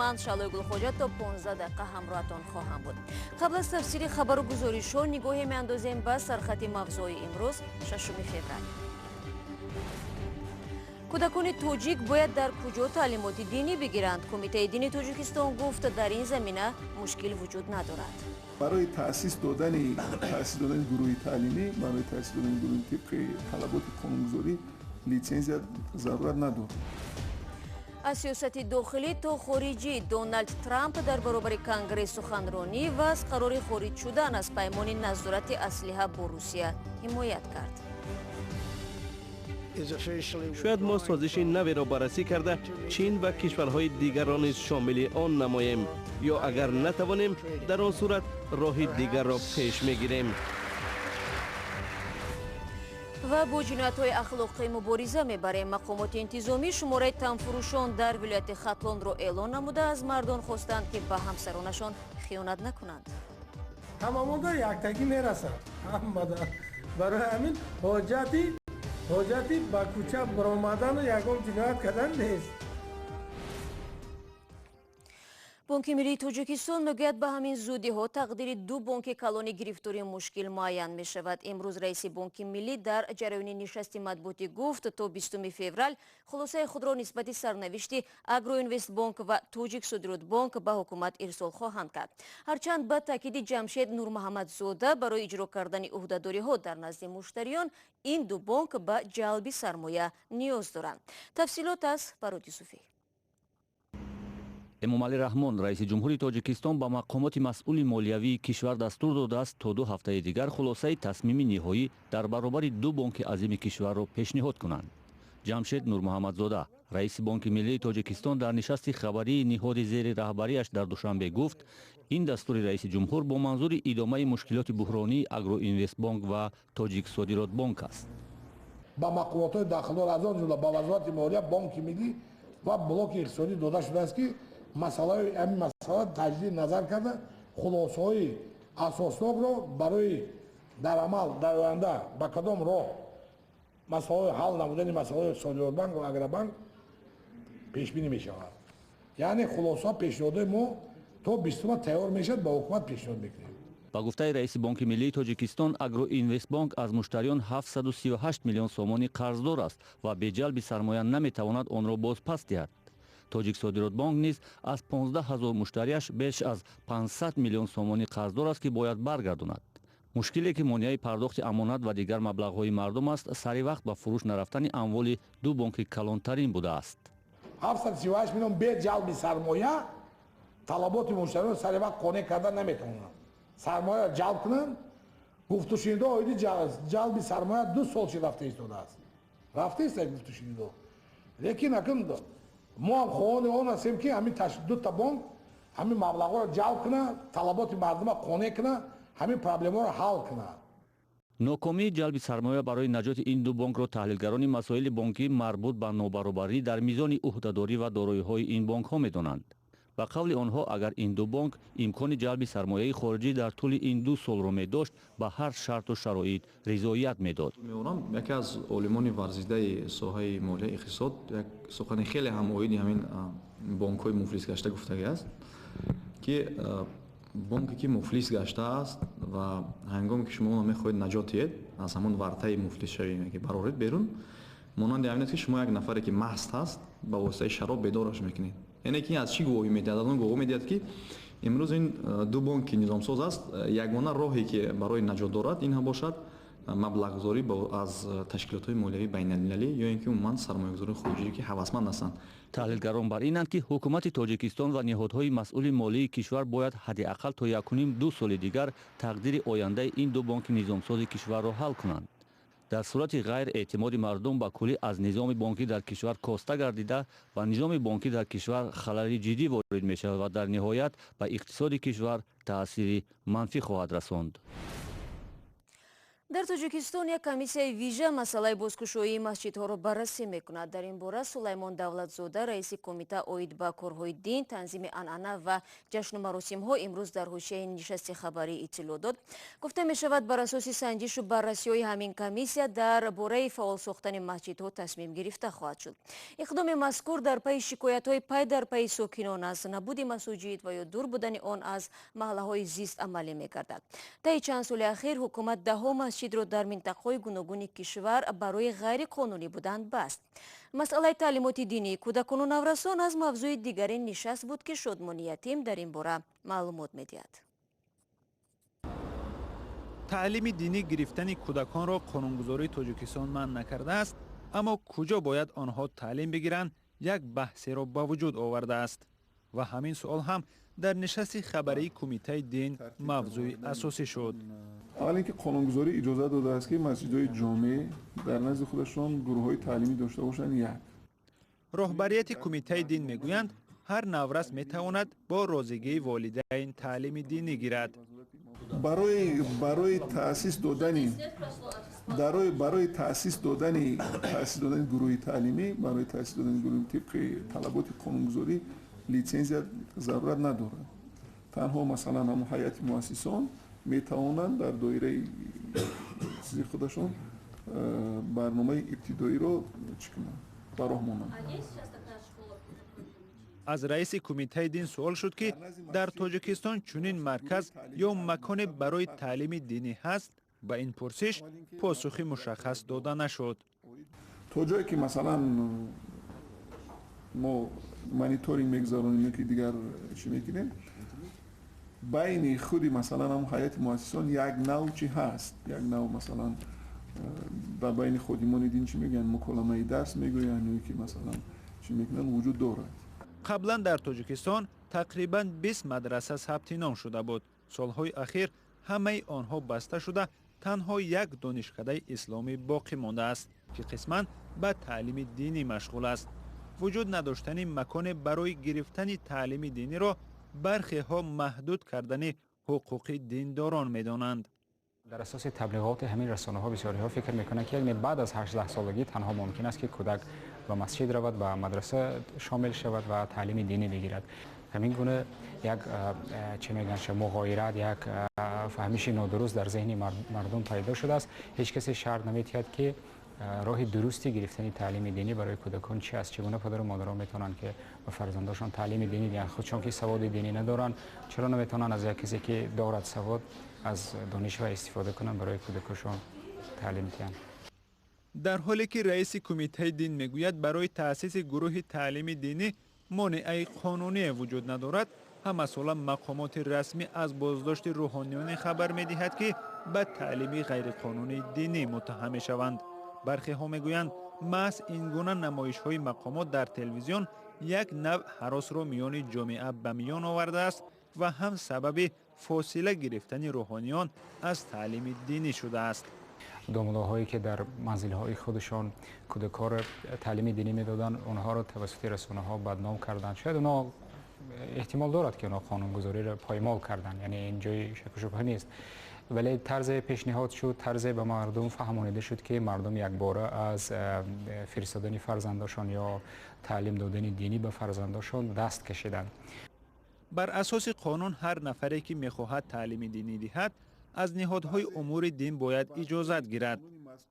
من شلایگل خوجا تا 15 دقیقه همراهتان خواهم بود. قبل از تفسیر خبر و گزارش‌ها نگاهی می‌اندازیم به سرخط مغزای امروز 6 فوریه. کودکان توجیک باید در کجا تعلیمات دینی بگیرند؟ کمیته دینی تاجیکستان گفت در این زمینه مشکل وجود ندارد. برای تأسیس دادن گروه تعلیمی، برای تأسیس دادن گروه طبق طلبات قانونگذاری لیسانس ضرورت ندارد. از سیاست داخلی تا خارجی، دونالد ترامپ در برابر کنگره سخنرانی و از قرار خارج شدن از پیمان نظارت اسلحه با روسیه حمایت کرد. شاید ما سازش نوی را بررسی کرده چین و کشورهای دیگر را نیز شامل آن نماییم، یا اگر نتوانیم در آن صورت راه دیگر را پیش میگیریم. و با جنایت‌های اخلاقی مبارزه میبریم. مقامات انتظامی شماره تنفروشان در ولایت ختلان را اعلان نموده از مردان خواستند که به همسرانشان خیانت نکنند. تماما یکتگی میرسند. برای همین حاجتی با کوچه برآمدن و یگان جنایت کردن نیست. بانک ملی تاجیکستان میگوید به همین زودی ها تقدیر دو بانک کلانی گرفتاری مشکل معین می شود. امروز رئیس بانک ملی در جریان نشست مطبوعاتی گفت تا 20 فوریه خلاصه خود را نسبت سرنوشت اگرو اینوست بانک و توجیک صادرات بانک به حکومت ارسال خواهند کرد. هرچند به تاکید جمشید نورمحمد زاده برای اجرا کردن عهدهداری ها در نزد مشتریان این دو بانک به جلب سرمایه نیاز دارند. تفصیلات از فرود یوسفی. эмомалӣ раҳмон раиси ҷумҳури тоҷикистон ба мақомоти масъули молиявии кишвар дастур додааст то 2 ҳафтаи дигар хулосаи тасмими ниҳоӣ дар баробари ду бонки азими кишварро пешниҳод кунанд. ҷамшед нурмуҳаммадзода раиси бонки миллии тоҷикистон дар нишасти хабарии ниҳоди зери раҳбариаш дар душанбе гуфт ин дастури раиси ҷумҳур бо манзури идомаи мушкилоти буҳронии агроинвестбонк ва тоҷик содиротбонк аст. ба мақомотҳои дахлдор аз он ҷумла ба вазорати молия бонки миллӣ ва блоки иқтисодӣ дода шудааст ки масъалаи ҳамин масъала таҷдид назар карда хулосаҳои асоснокро барои дар амал дар оянда ба кадом роҳ масъалаи ҳал намудани масъалаи содиротбанк ва агробанк пешбинӣ мешавад. яъне хулосаҳо пешниҳодҳои мо то 20 тайёр мешавад ба ҳукумат пешниҳод мекунем. ба гуфтаи раиси бонки миллии тоҷикистон агроинвестбонк аз муштариён 738 миллион сомонӣ қарздор аст ва бе ҷалби сармоя наметавонад онро бозпас диҳад. тоҷик содиротбонк низ аз 15 000 муштариаш беш аз 500 миллион сомонӣ қарздор аст ки бояд баргардонад. мушкиле ки монеаи пардохти амонат ва дигар маблағҳои мардум аст сари вақт ба фурӯш нарафтани амволи ду бонки калонтарин будааст. 738 миллион бе ҷалби сармоя талаботи муштариён сари вақт қонеъ карда наметавонанд. сармоя ҷалб кунанд. гуфтушунидо оиди ҷалби сармоя 2 сол шид рафта истодааст. рафта истояд гуфтушунидо. лекин акн мо ҳам хоҳони он ҳастем ки ҳамин дута бонк ҳамин маблағҳоро ҷалб кунад, талаботи мардума қонеъ кунад, ҳамин проблемаҳоро ҳал кунад. нокомии ҷалби сармоя барои наҷоти ин ду бонкро таҳлилгарони масоили бонкӣ марбут ба нобаробарӣ дар мизони ӯҳдадорӣ ва дороиҳои ин бонкҳо медонанд. ба қавли онҳо агар ин ду бонк имкони ҷалби сармояи хориҷӣ дар тӯли ин 2 солро медошт ба ҳар шарту шароит ризоят медод. меорам яке аз олимони варзидаи соҳаи молия иқтисод як сухани хеле ҳам оиди ҳамин бонкҳои муфлис гашта гуфтагӣ аст ки бонке ки муфлис гаштааст ва ҳангоме ки шумо онро мехоҳед наҷот диҳед аз ҳамон вартаи муфлисшавӣ ки бароред берун монанди ҳамин аст ки шумо як нафаре ки маст ҳаст ба воситаи шароб бедораш мекунед. яъне ки аз чӣ гувоҳӣ медиҳад? аз он гувоҳӣ медиҳад ки имрӯз ин ду бонки низомсоз аст ягона роҳе ки барои наҷот дорад ин ҳам бошад маблағгузорӣ аз ташкилотҳои молиявии байналмилалӣ ё ин ки умуман сармоягузории хориҷӣ ки ҳавасманд ҳастанд. таҳлилгарон бар инанд ки ҳукумати тоҷикистон ва неҳодҳои масъули молии кишвар бояд ҳадди ақал то 1.5-2 соли дигар тақдири ояндаи ин ду бонки низомсози кишварро ҳал кунанд. дар сурати ғайр эътимоди мардум ба куллӣ аз низоми бонкӣ дар кишвар коста гардида ба низоми бонкӣ дар кишвар халали ҷиддӣ ворид мешавад ва дар ниҳоят ба иқтисоди кишвар таъсири манфӣ хоҳад расонд. در توجیکستان یک کمیسیای ویژه مسئله بازگشایی مسجدها را بررسی میکند. در این باره سلیمان دولتزاده رئیس کمیته اوید به کارهای دین، تنظیم عنعنه و جشن و مراسم ها امروز در حوشیه نشست خبری اطلاع داد. گفته می شود بر اساس سنجش و بررسی های همین کمیسیا در باره فعال ساختن مسجدها تصمیم گرفته خواهد شد. اقدام مذکور در پی شکایت های پی در پی ساکنان از نبود مساجد و یا دور بودن آن از محله های زیست عملی میگردد. طی چند سال اخیر حکومت دهها مسجد را در منطقه‌های گوناگون کشور برای غیر قانونی بودن بست. مسئله تعلیمات دینی کودکان و نورسان از موضوع دیگری نشست بود که شادمان یتیم در این باره معلومات می‌دهد. تعلیم دینی گرفتن کودکان را قانونگذاری تاجیکستان منع نکرده است، اما کجا باید آنها تعلیم بگیرند یک بحثی را به وجود آورده است و همین سوال هم در نشست خبری کمیته دین موضوع اساسی شد. اول اینکه قانونگذاری اجازه داده است که مسجدهای جامع در نزد خودشان گروه‌های تعلیمی داشته باشند. یک رهبریت کمیته دین میگویند هر نورس میتواند با راضیگی والدین تعلیم دینی گیرد. برای تأسیس دادن گروه تعلیمی، برای تأسیس دادن گروه طبق طلبات قانونگذاری لیسنس ضرورت ندارد. تنها مثلا هم هیئت مؤسسان میتوانند در دایره چیزی خودشون برنامه ابتدایی رو براه مانند. از رئیس کمیته دین سوال شد که در تاجیکستان چنین مرکز یا مکان برای تعلیم دینی هست؟ به این پرسش پاسخی مشخص داده نشد. تا جایی که مثلا ما مانیتورینگ میگذارونیم که دیگر چی میکنیم، بین خودی مثلا هم هیئت مؤسسان یک نوع چی هست، یک نوع مثلا در بین خودیمان دین چی میگن مکالمه درس میگوین که مثلا چی میکنن وجود دارد. قبلا در تاجیکستان تقریبا 20 مدرسه ثبت نام شده بود. سالهای اخیر همه آنها بسته شده، تنها یک دانشکده اسلامی باقی مانده است که قسما به تعلیم دینی مشغول است. وجود نداشتن مکان برای گرفتن تعلیم دینی را برخی ها محدود کردن حقوق دینداران می‌دانند. در اساس تبلیغات همین رسانه‌ها بسیاری ها فکر می‌کنند که بعد از 18 سالگی تنها ممکن است که کودک به مسجد رود، به مدرسه شامل شود و تعلیم دینی بگیرد. همین گونه یک چه میگن مغایرت، یک فهمیش نادرست در ذهن مردم پیدا شده است. هیچ کسی شرط نمی‌دهد که راه درستی گرفتن تعلیم دینی برای کودکان چی است. چگونه پدر و مادران میتونن که به فرزندانشان تعلیم دینی بدن؟ خودشون که سواد دینی ندارن، چرا نمیتونن از یک کسی که دارد سواد از دانش و استفاده کنن برای کودکشون تعلیم بدن؟ در حالی که رئیس کمیته دین میگوید برای تأسیس گروه تعلیم دینی مانع قانونی وجود ندارد، هم مسئولا مقامات رسمی از بازداشت روحانیان خبر میدهد که به تعلیم غیر قانونی دینی متهم شوند. برخی ها میگویند محض این گونه نمایش های مقامات در تلویزیون یک نوع هراس را میان جامعه به میان آورده است و هم سبب فاصله گرفتن روحانیان از تعلیم دینی شده است. دامادهایی که در منزل‌های خودشان کودکان را تعلیم دینی میدادند، اونها را توسط رسانه‌ها بدنام کردند. شاید اونها احتمال دارد که اونها قانونگذاری را پایمال کردند، یعنی اینجای شک و شبهه نیست. ولی طرز پیشنهاد شد، طرز به مردم فهمانیده شد که مردم یک باره از فرستادن فرزنداشان یا تعلیم دادن دینی به فرزنداشان دست کشیدند. بر اساس قانون هر نفری که میخواهد تعلیم دینی دهد از نهادهای امور دین باید اجازت گیرد.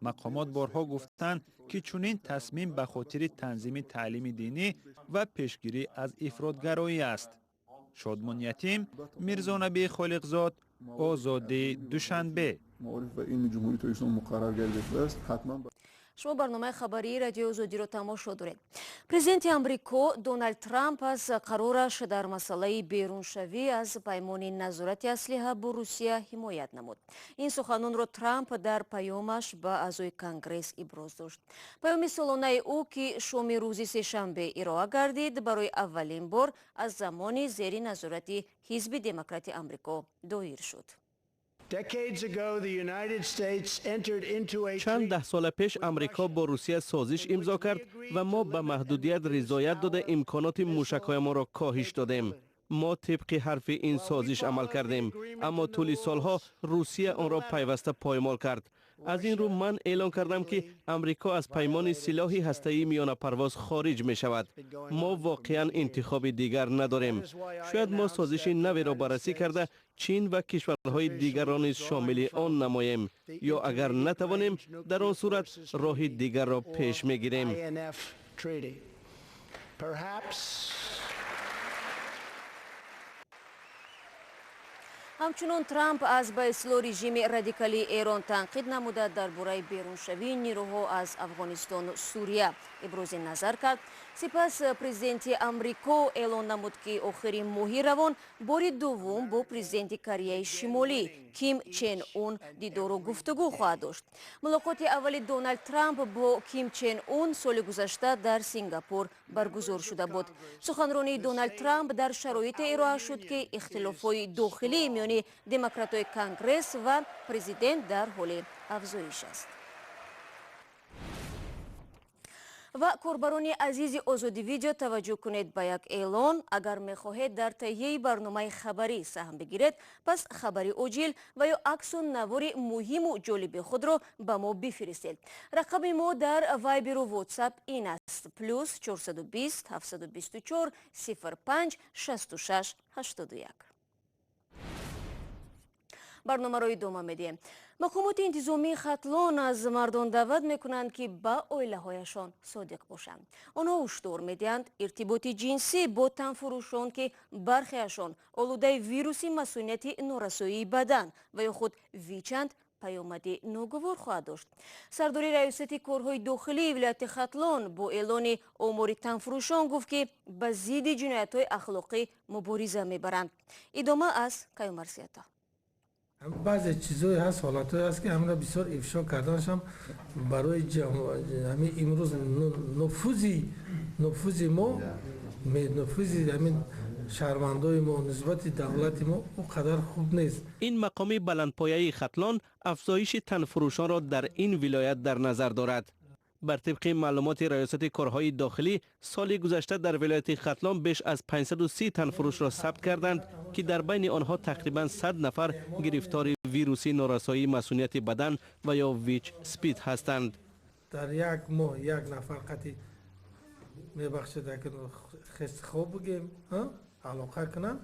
مقامات بارها گفتند که چنین تصمیم به خاطر تنظیم تعلیم دینی و پیشگیری از افراطگرایی است. شادمان یتیم، میرزا نبی خالقزاد، آزادی دوشنبه. معارف و این جمهوری تاجیکستان مقرر گردیده است. حتما شما برنامه خبری رادیو آزادی را تماشا دارید. پرزیدنت آمریکا دونالد ترامپ از قرارش در مسئله بیرونشوی از پیمان نظارت اسلحه با روسیه حمایت نمود. این سخنان را ترامپ در پیامش به اعضای کانگرس ابراز داشت. پیام سالانه او که شام روز سه‌شنبه ارائه گردید برای اولین بار از زمان زیر نظارت حزب دموکرات آمریکا دایر شد. چند ده سال پیش امریکا با روسیه سازش امضا کرد و ما به محدودیت رضایت داده امکانات موشک‌های ما را کاهش دادیم. ما طبق حرف این سازش عمل کردیم، اما طول سالها روسیه آن را پیوسته پایمال کرد. از این رو من اعلان کردم که امریکا از پیمان سلاح هسته‌ای میان پرواز خارج می شود. ما واقعا انتخاب دیگر نداریم. شاید ما سازش نوی را بررسی کرده چین و کشورهای دیگر را نیز شامل آن نماییم، یا اگر نتوانیم در آن صورت راه دیگر را پیش می گیریم. همچنین ترامپ از به اصلاح رژیم رادیکالی ایران تنقید نموده درباره بیرونشوی نیروها از افغانستان و سوریه ابراز نظر کرد. سپس پرزیدنت امریکا اعلان نمود که آخرین ماه روان بار دوم با پرزیدنت کره شمالی کیم چن اون دیدار و گفتگو خواهد داشت. ملاقات اول دونالد ترامپ با کیم چن اون سال گذشته در سینگاپور برگزار شده بود. سخنرانی دونالد ترامپ در شرایط ارائه شد که اختلافات داخلی میان دموکرات‌های کنگرس و پرزیدنت در حال افزایش است. و کاربران عزیز آزادی ویدیو توجه کنید به یک اعلان. اگر میخواهید در تهیه برنامه خبری سهم بگیرید، پس خبری عاجل و یا عکس و نوار مهم و جالب خود را به ما بفرستید. رقم ما در وایبر و واتساپ این است: پلوس 420 724 05 66 81. برنامه را ادامه میدیم. مقامات انتظامی ختلان از مردان دعوت میکنند که با عائله هایشان صادق باشند. آنها هشدار میدهند ارتباط جنسی با تنفروشان که برخیشان آلوده ویروسی مسئولیت نارسایی بدن و یا خود ویچند پیامد ناگوار خواهد داشت. سردار ریاست کارهای داخلی ولایت ختلان با اعلان آمار تنفروشان گفت که به ضد جنایت‌های اخلاقی مبارزه میبرند. ادامه از کیومرث سیاتا. بعضی چیزایی هست، حالاتایی هست که همین بسیار افشا کردنش هم برای همین امروز نفوذ ما نفوذ همین شهروندای ما نسبت دولت ما اونقدر خوب نیست. این مقام بلندپایه ختلان افزایش تنفروشان را در این ولایت در نظر دارد. بر طبق معلومات ریاست کارهای داخلی، سال گذشته در ولایت ختلان بیش از 530 تنفروش را ثبت کردند که در بین آنها تقریبا 100 نفر گرفتار ویروسی نارسایی مسئولیت بدن و یا ویچ سپید هستند. در یک ماه یک نفر قطعی میبخشد که خست خواب بگیم علاقه کنن،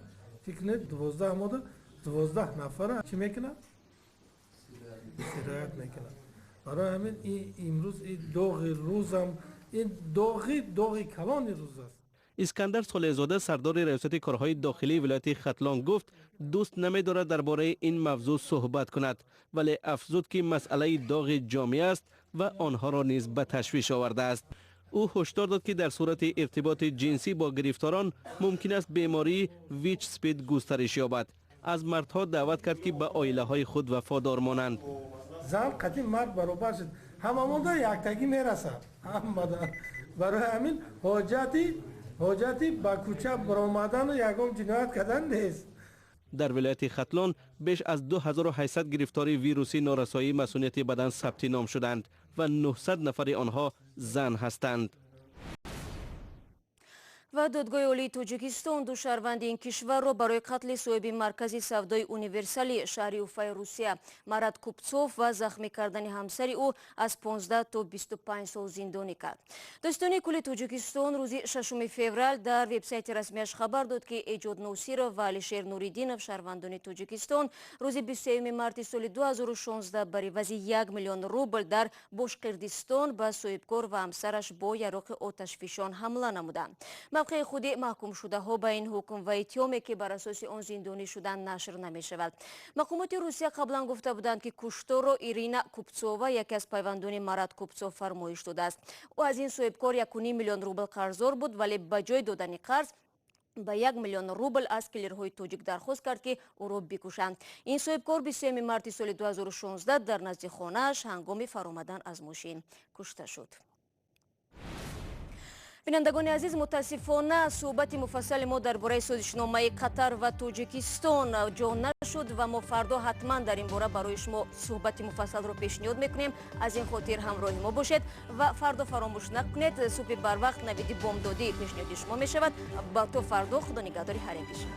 فکر کنید 12 نفر چی میکنن؟ سرایت میکنن. برای همین امروز این داغ روزم این داغ کلان روز است. اسکندر صالح‌زاده سردار ریاست کارهای داخلی ولایت ختلان گفت دوست نمی‌دارد درباره این موضوع صحبت کند، ولی افزود که مسئله داغ جامعه است و آنها را نیز به تشویش آورده است. او هشدار داد که در صورت ارتباط جنسی با گرفتاران ممکن است بیماری ویچ سپید گسترش یابد. از مردها دعوت کرد که به عائله‌های خود وفادار مانند. زن قطعی مرد برابر شد، هممون در یکتگی میرسد. برای همین حاجتی با کوچه برآمدن و یگام جنایت کردن نیست. در ولایت ختلان بیش از 2800 گرفتاری ویروسی نارسایی مسئولیت بدن ثبت نام شدند و 900 نفر آنها زن هستند. و دادگاه عالی تاجیکستان دو شهروند این کشور را برای قتل صاحب مرکز سودای اونیورسالی شهر اوفای روسیه مراد کوپتسوف و زخمی کردن همسر او از 15 تا 25 سال زندانی کرد. داستان کل تاجیکستان روز 6 فوریه در وبسایت رسمیش خبر داد که ایجاد نوسیر و علیشیر نوریدینов شهروندان تاجیکستان روز 23 مارت سال 2016 بر عوض 1 میلیون روبل در باشقردستان به صاحبکار و همسرش با یراق آتشفشان حمله نمودند. موقع خود محکوم شده ها به این حکم و اتهامی که بر اساس آن زندانی شدن نشر نمی شود. مقامات روسیه قبلا گفته بودند که کشتار را ایرینا کوپتسووا یکی از پیوندان مراد کوپتسوف فرمایش داده است. او از این صاحبکار 1.5 میلیون روبل قرضدار بود، ولی به جای دادن قرض به 1 میلیون روبل از کلیرهای تاجیک درخواست کرد که او را بکشند. این صاحبکار 23 مارت سال 2016 در نزد خانه‌اش هنگام فرآمدن از ماشین کشته شد. بینندگان عزیز، متاسفانه صحبت مفصل ما درباره سازشنامه قطر و تاجیکستان جا نشد و ما فردا حتما در این باره برای شما صحبت مفصل را پیشنهاد میکنیم. از این خاطر همراه ما باشید و فردا فراموش نکنید صبح بر وقت نوید بامدادی پیشنهاد شما می شود. با تو فردا، خدا نگهداری هر یک شما.